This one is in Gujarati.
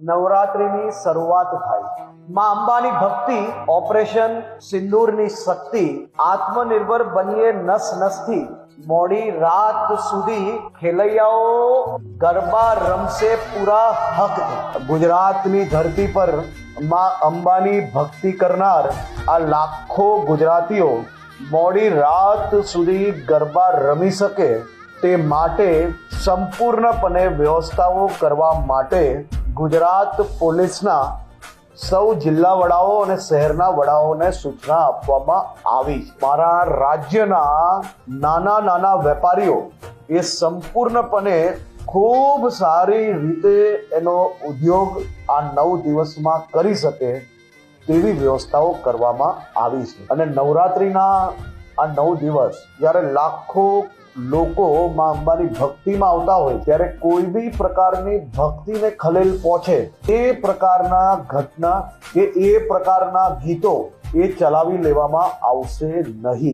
નવરાત્રિની શરૂઆત થાય. માં અંબાની ભક્તિ, ઓપરેશન સિંદૂરની શક્તિ, આત્મનિર્ભર બનીએ નસ નસથી, મોડી રાત સુધી ખેલૈયાઓ ગરબા રમશે પૂરા હકથી. ગુજરાતની ધરતી પર માં અંબાની ભક્તિ કરનાર આ લાખો ગુજરાતીઓ મોડી રાત સુધી ગરબા રમી શકે તે માટે સંપૂર્ણપણે વ્યવસ્થાઓ કરવા માટે ગુજરાત પોલીસના સૌ જિલ્લા વડાઓ અને શહેરના વડાઓને સૂચના આપવામાં આવી છે. મારા રાજ્યના નાના વેપારીઓ એ સંપૂર્ણપણે ખૂબ સારી રીતે એનો ઉદ્યોગ આ 9 દિવસમાં કરી શકે તેવી વ્યવસ્થાઓ કરવામાં આવી છે. અને નવરાત્રિના આ 9 દિવસ જ્યારે લાખો લોકો માં અંબાની ભક્તિમાં આવતા હોય ત્યારે કોઈ બી પ્રકારની ભક્તિને ખલેલ પહોંચે એ પ્રકારના ઘટના કે એ પ્રકારના ગીતો એ ચલાવી લેવામાં આવશે નહીં.